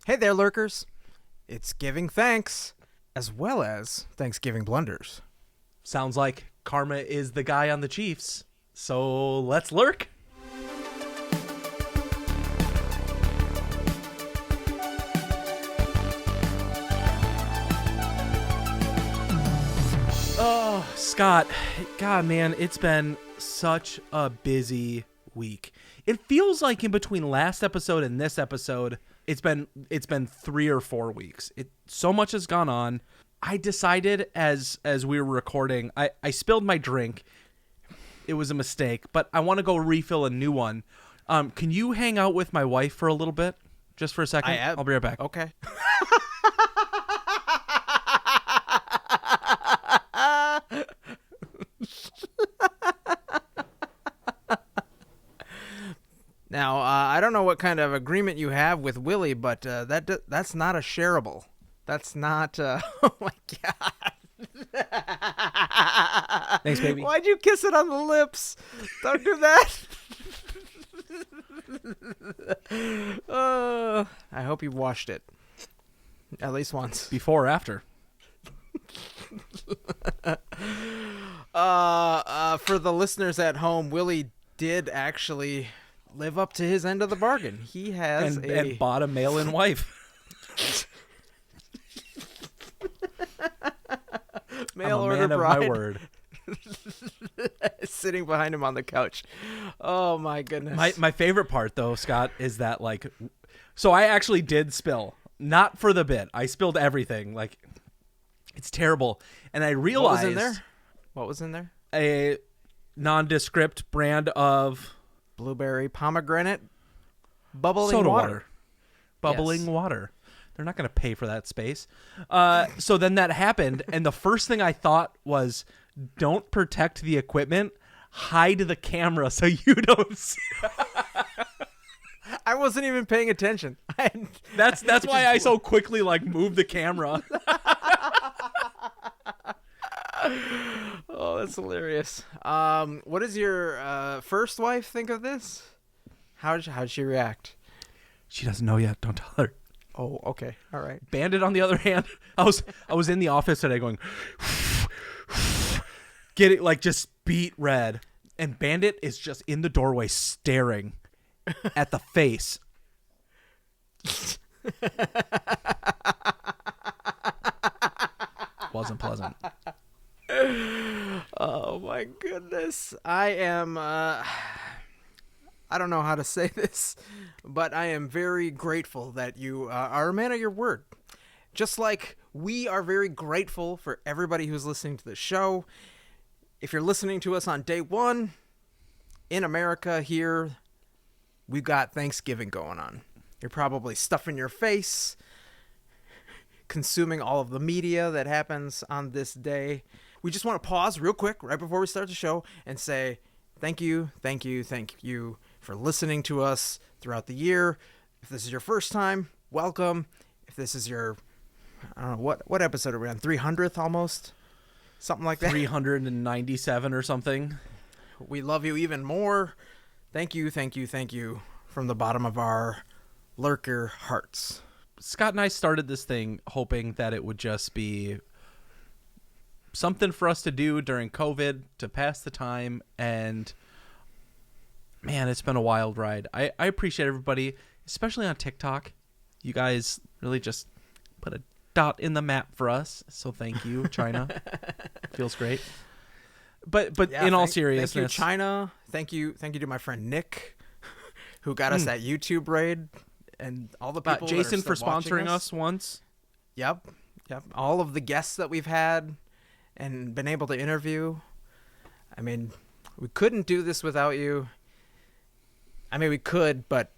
Hey there, lurkers. It's giving thanks, as well as Thanksgiving blunders. Sounds like Karma is the guy on the Chiefs, so let's lurk. Oh, Scott, God, man, it's been such a busy week. It feels like in between last episode and this episode, it's been 3 or 4 weeks. So much has gone on. I decided as we were recording, I spilled my drink. It was a mistake, but I want to go refill a new one. Can you hang out with my wife for a little bit? Just for a second? I'll be right back. Okay. Now, I don't know what kind of agreement you have with Willie, but that's not a shareable. That's not... oh, my God. Thanks, baby. Why'd you kiss it on the lips? Don't do that. I hope you washed it. At least once. Before or after? For the listeners at home, Willie did actually live up to his end of the bargain. He has and bought a mail-in wife. Mail I'm a order man bride. of my word. Sitting behind him on the couch. Oh my goodness. My favorite part though, Scott, is that so I actually did spill. Not for the bit. I spilled everything. It's terrible. And I realized What was in there? A nondescript brand of Blueberry pomegranate bubbling soda water. Bubbling Yes. water. They're not going to pay for that space. So then that happened, and the first thing I thought was, don't protect the equipment, hide the camera so you don't see. I wasn't even paying attention. That's why I so quickly moved the camera. Oh, that's hilarious. What does your first wife think of this? How'd she react? She doesn't know yet. Don't tell her. Oh, okay. All right. Bandit, on the other hand, I was in the office today going, get it, just beat red. And Bandit is just in the doorway staring at the face. Wasn't pleasant. Oh my goodness. I am I don't know how to say this, but I am very grateful that you are a man of your word. Just like we are very grateful for everybody who's listening to the show. If you're listening to us on day one in America here, we've got Thanksgiving going on. You're probably stuffing your face, consuming all of the media that happens on this day. We just want to pause real quick right before we start the show and say thank you for listening to us throughout the year. If this is your first time, welcome. If this is your, I don't know, what episode are we on? 300th almost? Something like that. 397 or something. We love you even more. Thank you from the bottom of our lurker hearts. Scott and I started this thing hoping that it would just be something for us to do during COVID to pass the time, and man, it's been a wild ride. I appreciate everybody, especially on TikTok. You guys really just put a dot in the map for us, so thank you, China. Feels great. But yeah, in all seriousness, thank you, China. Thank you to my friend Nick, who got us that YouTube raid, and all the people. Jason that are for sponsoring us once. Yep. All of the guests that we've had and been able to interview. I mean, we couldn't do this without you. I mean, we could, but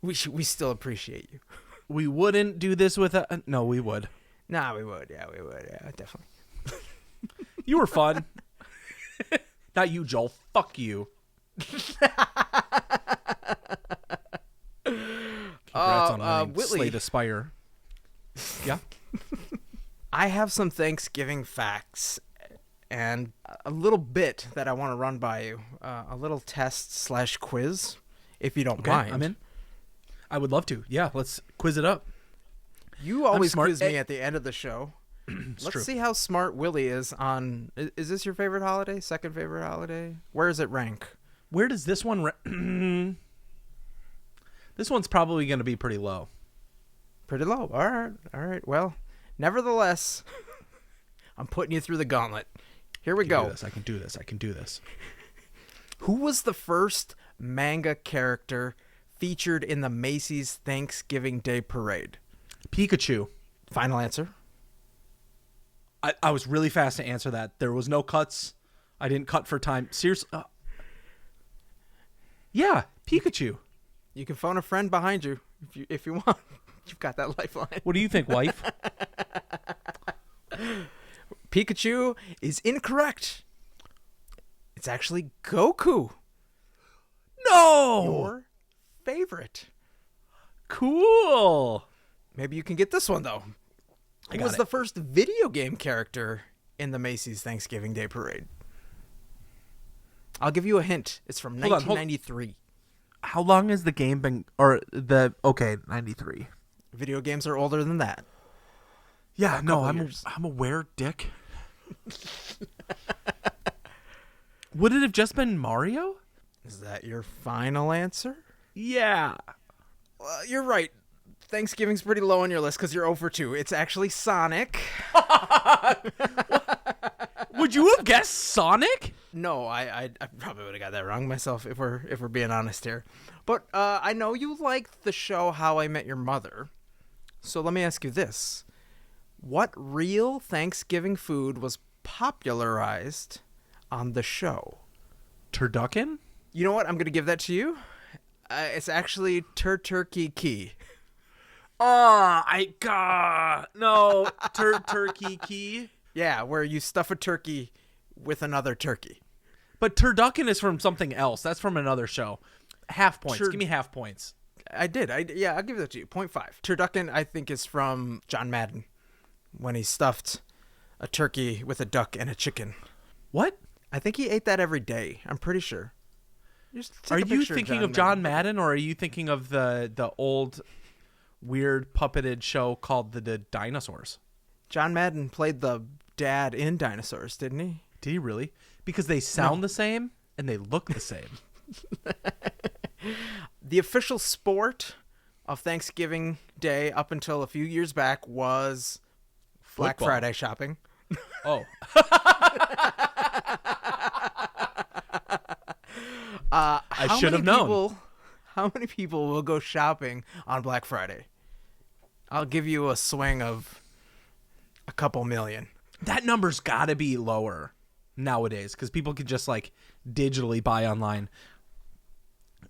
we still appreciate you. We wouldn't do this without... No, we would. Nah, we would. Yeah, we would. Yeah, definitely. You were fun. Not you, Joel. Fuck you. Congrats on Whitley. Slay the Spire. Yeah? I have some Thanksgiving facts and a little bit that I want to run by you. A little test/quiz, if you don't mind. I'm in. I would love to. Yeah, let's quiz it up. You always smart. quiz me at the end of the show. Let's true. see how smart Willie is on. Is this your favorite holiday? Second favorite holiday? Where does it rank? Where does this one This one's probably going to be pretty low. Pretty low. All right. Well, nevertheless, I'm putting you through the gauntlet. Here we go. I can do this. Who was the first manga character featured in the Macy's Thanksgiving Day Parade? Pikachu. Final answer. I was really fast to answer that. There was no cuts. I didn't cut for time. Seriously. Yeah, Pikachu. You can phone a friend behind you if you want. You've got that lifeline. What do you think, wife? Pikachu is incorrect. It's actually Goku. No. Your favorite. Cool. Maybe you can get this one, though. Who was the first video game character in the Macy's Thanksgiving Day Parade? I'll give you a hint. It's from 1993. How long has the game been? Okay, 93. Video games are older than that. Yeah, no, years. I'm aware, Dick. Would it have just been Mario? Is that your final answer? Yeah. Well, you're right. Thanksgiving's pretty low on your list because you're 0 for 2. It's actually Sonic. Would you have guessed Sonic? No, I probably would have got that wrong myself if we're being honest here. But I know you liked the show How I Met Your Mother. So let me ask you this. What real Thanksgiving food was popularized on the show? Turducken? You know what? I'm going to give that to you. It's actually turkey key. No, turkey key. Yeah, where you stuff a turkey with another turkey. But turducken is from something else. That's from another show. Half points. Give me half points. I did. Yeah, I'll give that to you. 0.5. Turducken, I think, is from John Madden when he stuffed a turkey with a duck and a chicken. What? I think he ate that every day. I'm pretty sure. Are you thinking of John Madden, or are you thinking of the old weird puppeted show called the Dinosaurs? John Madden played the dad in Dinosaurs, didn't he? Did he really? Because they sound the same and they look the same. The official sport of Thanksgiving Day up until a few years back was Black Friday shopping. Oh. I should have known. How many people will go shopping on Black Friday? I'll give you a swing of a couple million. That number's got to be lower nowadays because people can just like digitally buy online.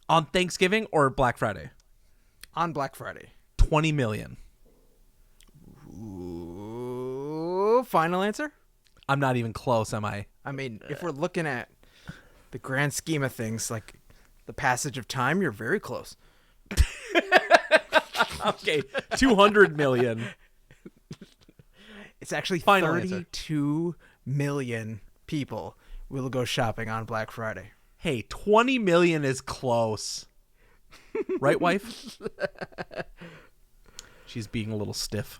On Thanksgiving or Black Friday? On Black Friday. 20 million. Ooh, final answer? I'm not even close, am I? I mean, if we're looking at the grand scheme of things, like the passage of time, you're very close. Okay, 200 million. It's actually Final 32 million people will go shopping on Black Friday. Hey, 20 million is close. Right, wife? She's being a little stiff.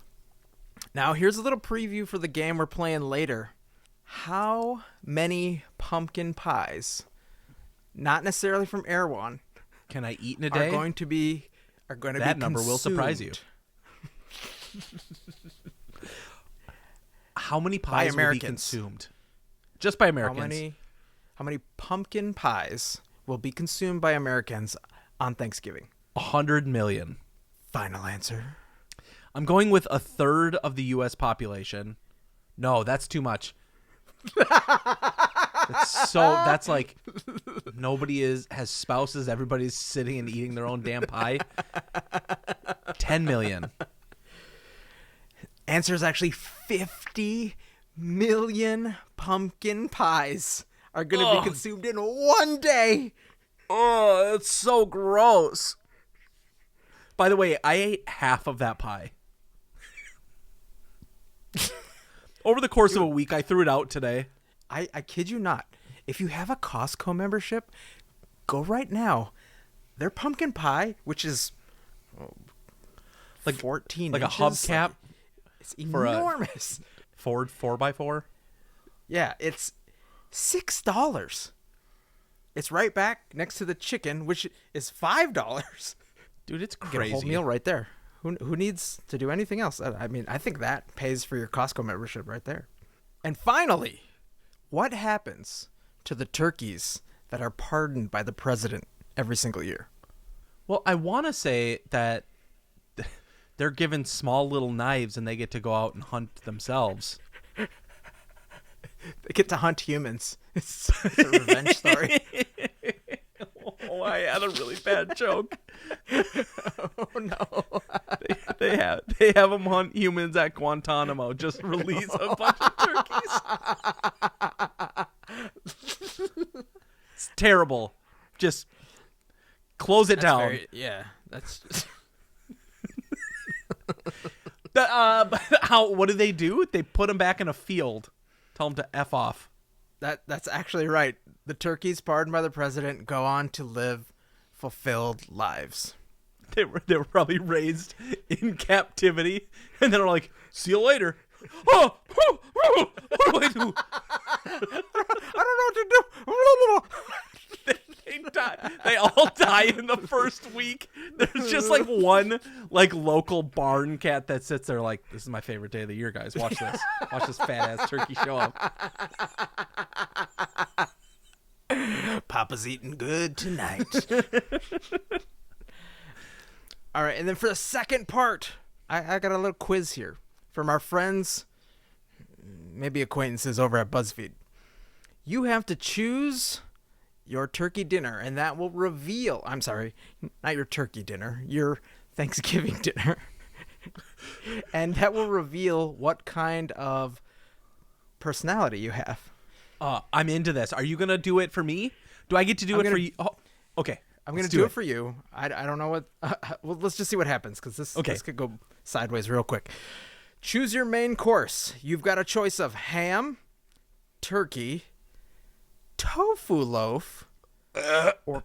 Now, here's a little preview for the game we're playing later. How many pumpkin pies, not necessarily from Erewhon, can I eat in a day? are going to be that number will surprise you. How many pies will be consumed? Just by Americans. How many pumpkin pies will be consumed by Americans on Thanksgiving? 100 million. Final answer. I'm going with a third of the U.S. population. No, that's too much. That's like nobody has spouses. Everybody's sitting and eating their own damn pie. 10 million. Answer is actually 50 million pumpkin pies are going to be consumed in one day. Oh, it's so gross. By the way, I ate half of that pie. Over the course of a week, I threw it out today. I kid you not. If you have a Costco membership, go right now. Their pumpkin pie, which is like 14 like inches. a hubcap. It's enormous. Ford 4x4. Yeah, it's $6. It's right back next to the chicken, which is $5. Dude, it's Get crazy. a whole meal right there. Who needs to do anything else? I mean, I think that pays for your Costco membership right there. And finally, what happens to the turkeys that are pardoned by the president every single year? Well, I want to say that they're given small little knives and they get to go out and hunt themselves. They get to hunt humans. It's a revenge story. Oh, I had a really bad joke. Oh no! They have them hunt humans at Guantanamo. Just release a bunch of turkeys. It's terrible. Just close it down. That's. What do? They put them back in a field. Tell them to F off. That's actually right. The turkeys pardoned by the president go on to live fulfilled lives. They were probably raised in captivity, and then are like, "See you later." Oh, what do I do? I don't know what to do. They die. They all die in the first week. There's just like one like local barn cat that sits there like, "This is my favorite day of the year, guys. Watch this. Watch this fat ass turkey show up." Papa's eating good tonight. All right, and then for the second part, I got a little quiz here from our friends, maybe acquaintances over at BuzzFeed. You have to choose your turkey dinner, and that will reveal, I'm sorry, not your turkey dinner, your Thanksgiving dinner. And that will reveal what kind of personality you have. I'm into this. Are you going to do it for me? Do I get to do it for you? Oh, okay. I'm going to do it for you. I don't know what... well, let's just see what happens, because this could go sideways real quick. Choose your main course. You've got a choice of ham, turkey, tofu loaf, or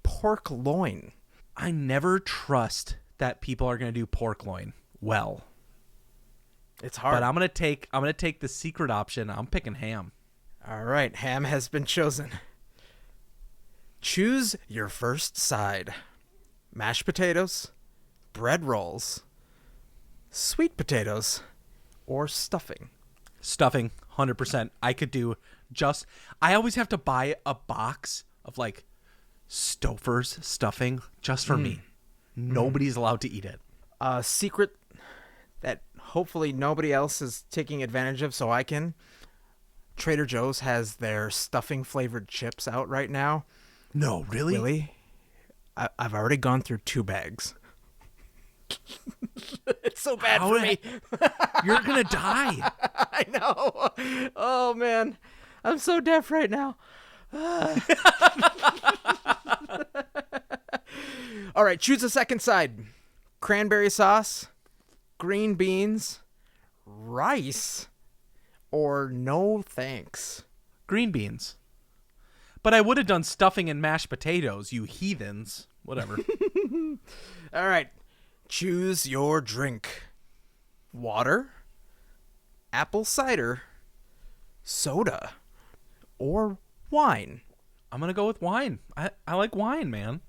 pork loin. I never trust that people are going to do pork loin well. It's hard. But I'm going to take the secret option. I'm picking ham. All right, ham has been chosen. Choose your first side. Mashed potatoes, bread rolls, sweet potatoes, or stuffing. Stuffing, 100%. I could do I always have to buy a box of like Stouffer's stuffing just for me. Nobody's allowed to eat it. A secret that hopefully nobody else is taking advantage of, so I can. Trader Joe's has their stuffing flavored chips out right now. No, really? Really? I've already gone through 2 bags. It's so bad for me. You're going to die. I know. Oh, man. I'm so deaf right now. All right, choose a second side. Cranberry sauce, green beans, rice, or no thanks. Green beans. But I would have done stuffing and mashed potatoes, you heathens. Whatever. All right. Choose your drink. Water, apple cider, soda, or wine. I'm going to go with wine. I like wine, man.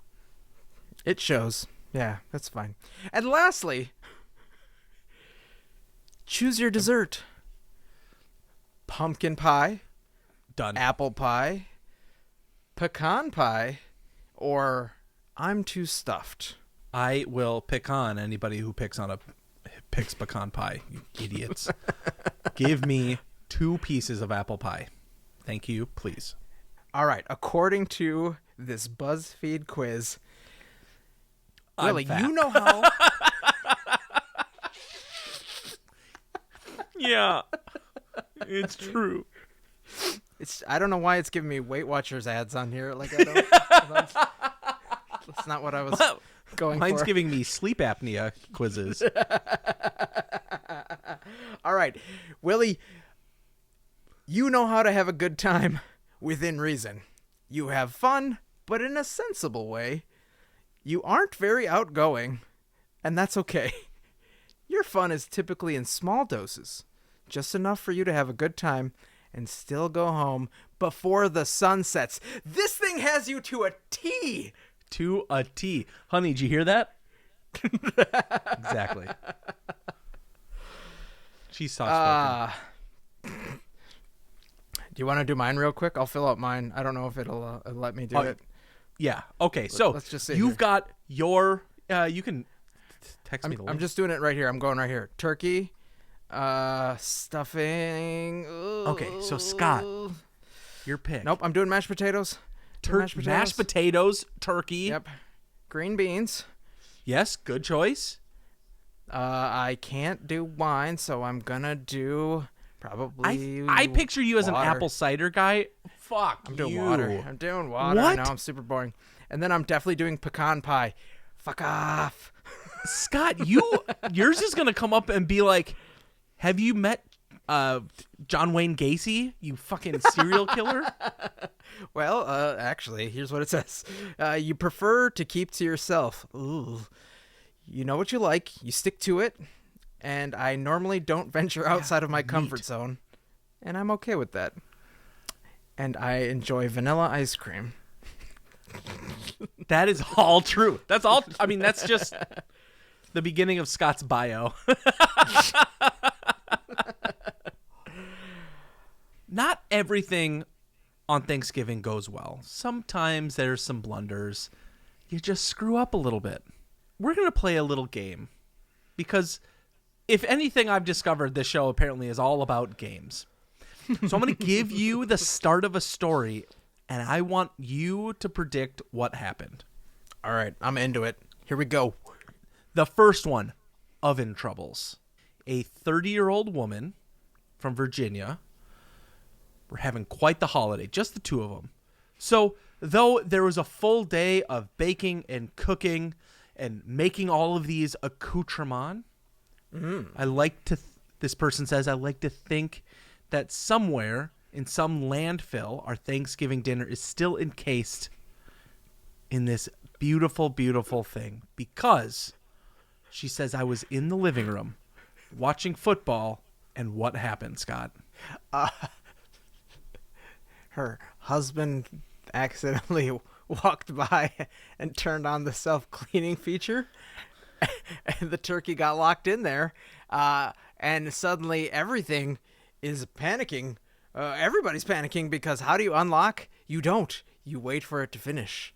It shows. Yeah, that's fine. And lastly, choose your dessert. Pumpkin pie. Done. Apple pie. Pecan pie. Or I'm too stuffed. I will pick on anybody who picks pecan pie, you idiots. Give me 2 pieces of apple pie. Thank you, please. All right. According to this BuzzFeed quiz, Willie, you know how... Yeah, it's true. I don't know why it's giving me Weight Watchers ads on here. Like, I don't... That's not what I was going Mine's for. giving me sleep apnea quizzes. All right. Willie, you know how to have a good time within reason. You have fun, but in a sensible way. You aren't very outgoing, And that's okay. Your fun is typically in small doses, just enough for you to have a good time and still go home before the sun sets. This thing has you to a T. To a T. Honey, did you hear that? Exactly. She's soft spoken. Do you want to do mine real quick? I'll fill out mine. I don't know if it'll let me do it. Yeah. Okay. So let's just see. You've got your. You can text me the link. I'm just doing it right here. I'm going right here. Turkey, stuffing. Okay. So Scott, your pick. Nope. I'm doing mashed potatoes. Mashed potatoes, turkey. Yep. Green beans. Yes. Good choice. I can't do wine, so I'm gonna do probably. I picture you as water. an apple cider guy. Fuck. I'm doing water. I'm doing water. What? I know I'm super boring. And then I'm definitely doing pecan pie. Fuck off. Scott, yours is gonna come up and be like, have you met John Wayne Gacy? You fucking serial killer. Well, actually, here's what it says. You prefer to keep to yourself. Ooh. You know what you like, you stick to it, and I normally don't venture outside of my comfort zone, and I'm okay with that. And I enjoy vanilla ice cream. That is all true. That's all. I mean, that's just the beginning of Scott's bio. Not everything on Thanksgiving goes well. Sometimes there's some blunders. You just screw up a little bit. We're going to play a little game because if anything I've discovered, this show apparently is all about games. So I'm going to give you the start of a story and I want you to predict what happened. All right, I'm into it. Here we go. The first one, oven troubles. A 30-year-old woman from Virginia. We're having quite the holiday, just the two of them. So though there was a full day of baking and cooking and making all of these accoutrements, I like to, this person says, I like to think that somewhere in some landfill, our Thanksgiving dinner is still encased in this beautiful, beautiful thing. Because she says, I was in the living room watching football, and what happened, Scott? Her husband accidentally walked by and turned on the self-cleaning feature, and the turkey got locked in there, and suddenly everything is panicking. Everybody's panicking because how do you unlock? You don't. You wait for it to finish.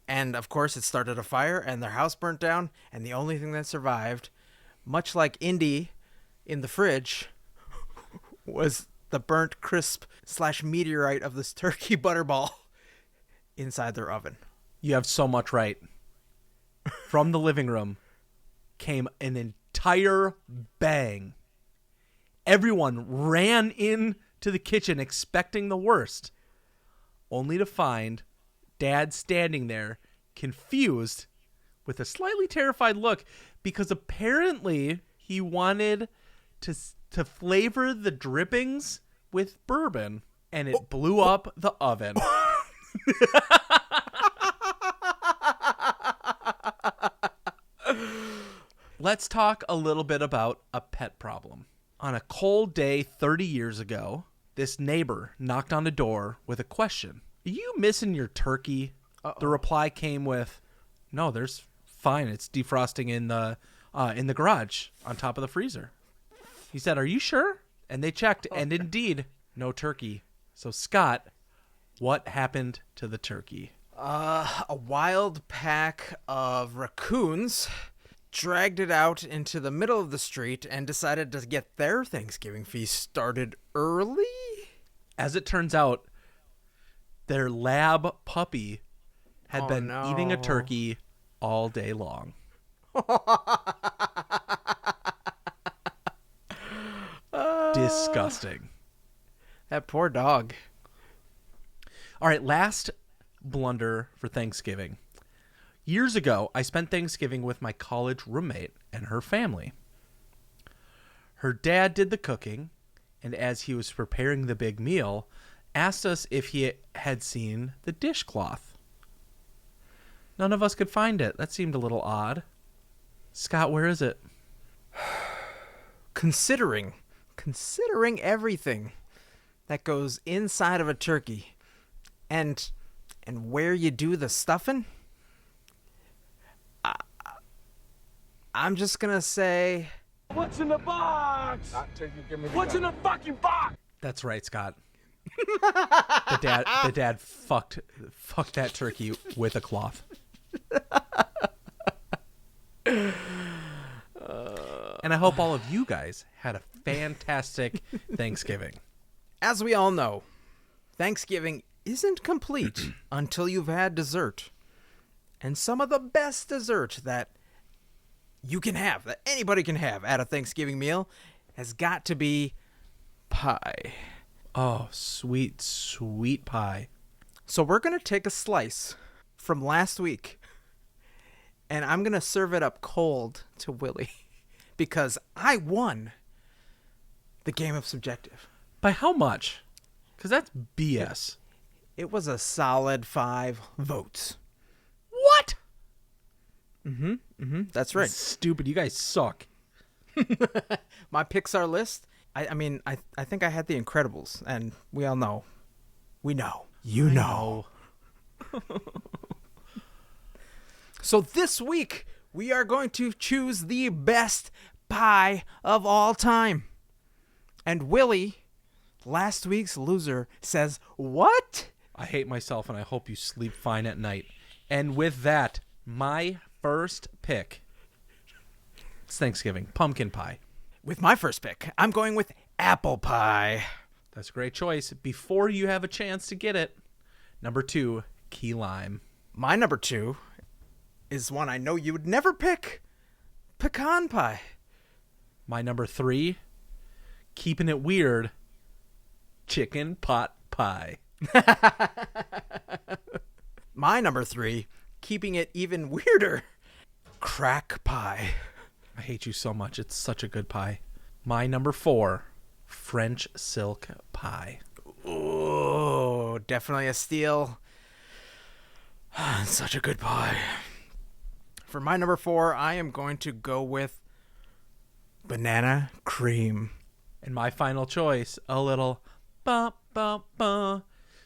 And, of course, it started a fire, and their house burnt down, and the only thing that survived, much like Indy in the fridge, was the burnt crisp / meteorite of this turkey butterball inside their oven. You have so much right. From the living room came an entire bang. Everyone ran in to the kitchen expecting the worst, only to find Dad standing there confused with a slightly terrified look because apparently he wanted to flavor the drippings with bourbon, and it blew up the oven. Let's talk a little bit about a pet problem. On a cold day 30 years ago, this neighbor knocked on the door with a question. Are you missing your turkey? Uh-oh. The reply came with, no, there's fine. It's defrosting in the garage on top of the freezer. He said, are you sure? And they checked, and indeed, no turkey. So, Scott, what happened to the turkey? A wild pack of raccoons dragged it out into the middle of the street and decided to get their Thanksgiving feast started early. As it turns out, their lab puppy had been eating a turkey all day long. Disgusting. That poor dog. All right, last blunder for Thanksgiving. Years ago, I spent Thanksgiving with my college roommate and her family. Her dad did the cooking, and as he was preparing the big meal, asked us if he had seen the dishcloth. None of us could find it. That seemed a little odd. Scott, where is it? Considering everything that goes inside of a turkey and where you do the stuffing, I'm just going to say... What's in the box? What's in the fucking box? That's right, Scott. The dad fucked that turkey with a cloth. And I hope all of you guys had a fantastic Thanksgiving. As we all know, Thanksgiving isn't complete until you've had dessert. And some of the best dessert that you can have, that anybody can have at a Thanksgiving meal, has got to be pie. Oh, sweet, sweet pie. So we're going to take a slice from last week, and I'm going to serve it up cold to Willie, because I won the game of subjective. By how much? Because that's BS. It was a solid 5 votes. What? That's right. Stupid. You guys suck. My Pixar list, I mean, I think I had The Incredibles, and we all know. We know. You know. So this week, we are going to choose the best pie of all time. And Willie, last week's loser, says, what? I hate myself, and I hope you sleep fine at night. And with that, my first pick, it's Thanksgiving, pumpkin pie. With my first pick, I'm going with apple pie. That's a great choice. Before you have a chance to get it, number 2, key lime. My number 2 is one I know you would never pick, pecan pie. My number 3, keeping it weird, chicken pot pie. My number 3, keeping it even weirder, crack pie. I hate you so much. It's such a good pie. My number 4, French silk pie. Oh, definitely a steal. Such a good pie. For my number 4, I am going to go with banana cream. And my final choice, a little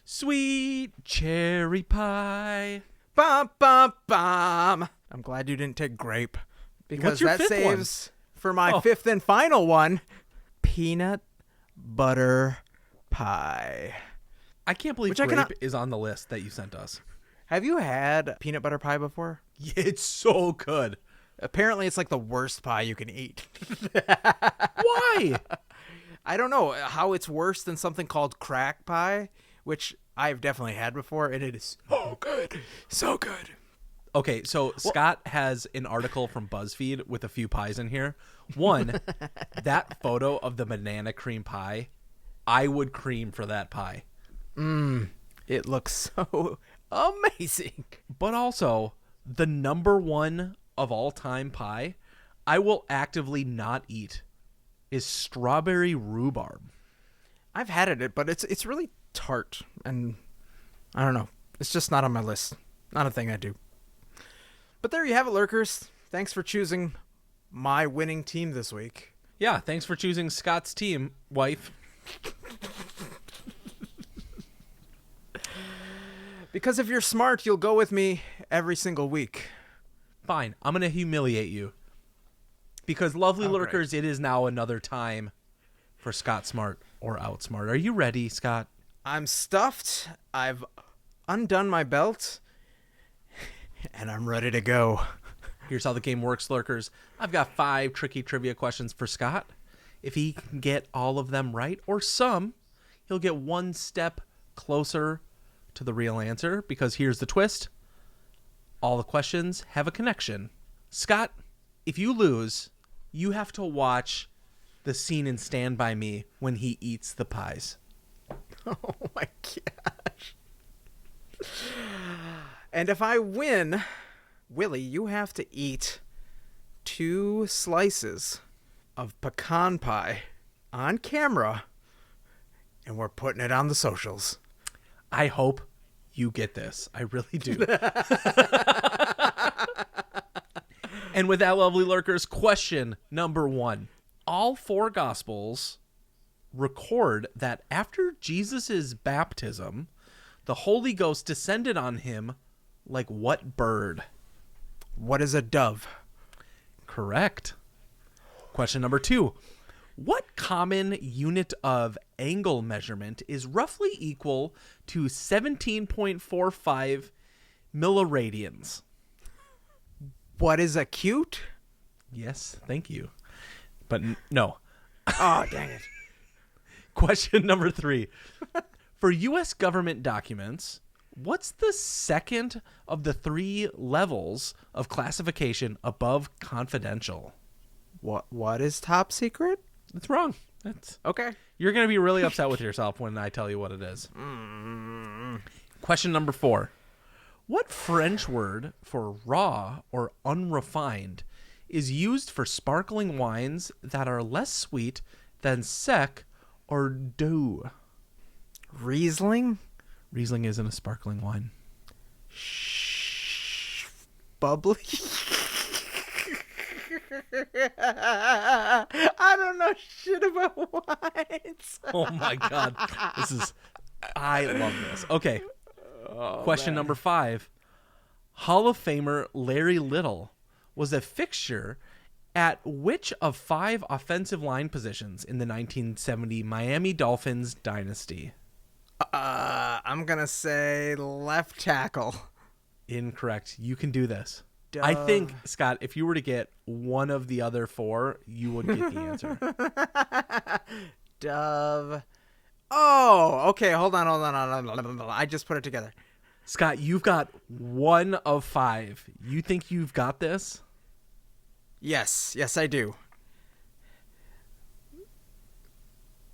sweet cherry pie. Bum, bum, bum. I'm glad you didn't take grape, because What's your that fifth saves for my fifth and final one, peanut butter pie. I can't believe Which I grape cannot- is on the list that you sent us. Have you had peanut butter pie before? Yeah, it's so good. Apparently, it's like the worst pie you can eat. Why? I don't know how it's worse than something called crack pie, which I've definitely had before, and it is so good. So good. Okay, so Scott has an article from BuzzFeed with a few pies in here. One, that photo of the banana cream pie, I would cream for that pie. It looks so amazing. But also, the number 1 of all time pie, I will actively not eat, is strawberry rhubarb. I've had it, but it's really tart, and I don't know. It's just not on my list. Not a thing I do. But there you have it, lurkers. Thanks for choosing my winning team this week. Yeah, thanks for choosing Scott's team, wife. Because if you're smart, you'll go with me every single week. Fine, I'm going to humiliate you. Because, lovely lurkers, it is now another time for ScottSmart or Outsmart. Are you ready, Scott? I'm stuffed. I've undone my belt. And I'm ready to go. Here's how the game works, lurkers. I've got 5 tricky trivia questions for Scott. If he can get all of them right, or some, he'll get one step closer to the real answer, because here's the twist. All the questions have a connection. Scott, if you lose, you have to watch the scene in Stand By Me when he eats the pies. Oh my gosh. And if I win, Willie, you have to eat 2 slices of pecan pie on camera, and we're putting it on the socials. I hope you get this. I really do. And with that, lovely lurkers, question number 1. All 4 Gospels record that after Jesus' baptism, the Holy Ghost descended on him like what bird? What is a dove? Correct. Question number 2. What common unit of angle measurement is roughly equal to 17.45 milliradians? What is acute? Yes, thank you. But no. Oh, dang it. Question number 3. For U.S. government documents, what's the second of the 3 levels of classification above confidential? What is top secret? That's wrong. That's Okay. You're going to be really upset with yourself when I tell you what it is. Question number 4. What French word for raw or unrefined is used for sparkling wines that are less sweet than sec or doux? Riesling? Riesling isn't a sparkling wine. Bubbly? I don't know shit about wines. Oh my God. I love this. Okay. Question number 5. Hall of Famer Larry Little was a fixture at which of 5 offensive line positions in the 1970 Miami Dolphins dynasty? I'm gonna say left tackle. Incorrect. You can do this. Duh. I think, Scott, if you were to get one of the other 4, you would get the answer. Dove. Oh, okay. Hold on. I just put it together. Scott, you've got 1 of 5. You think you've got this? Yes, I do.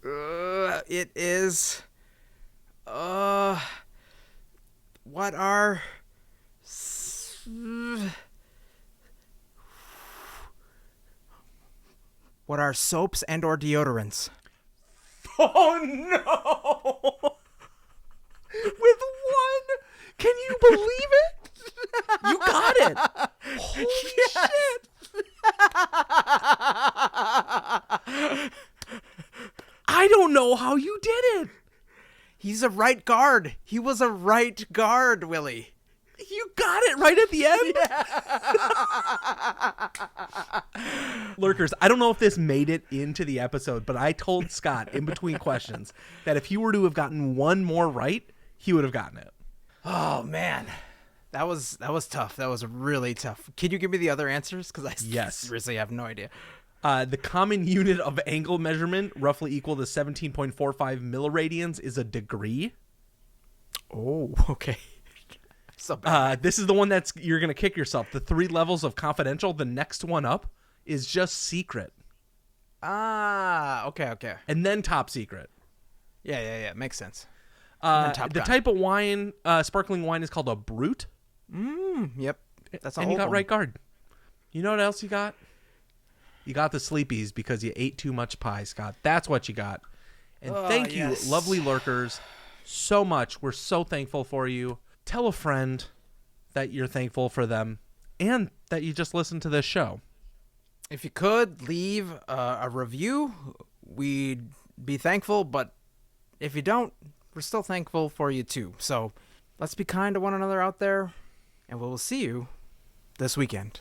It is. What are soaps and or deodorants? Oh no! With 1, can you believe it? You got it. Holy shit! I don't know how you did it. He's a right guard. He was a right guard, Willie. You got it right at the end. Lurkers, I don't know if this made it into the episode, but I told Scott in between questions that if he were to have gotten 1 more right, he would have gotten it. Oh man, that was tough. That was really tough. Can you give me the other answers? Because I seriously have no idea. The common unit of angle measurement, roughly equal to 17.45 milliradians, is a degree. Oh, okay. So bad. This is the one that's you're gonna kick yourself. The 3 levels of confidential. The next one up is just secret. Okay. And then top secret. Yeah. Makes sense. The type of wine, sparkling wine, is called a brut. Yep. That's and you got right guard. You know what else you got? You got the sleepies because you ate too much pie, Scott. That's what you got. And thank you, lovely lurkers, so much. We're so thankful for you. Tell a friend that you're thankful for them and that you just listened to this show. If you could leave a review, we'd be thankful. But if you don't, we're still thankful for you too. So let's be kind to one another out there, and we'll see you this weekend.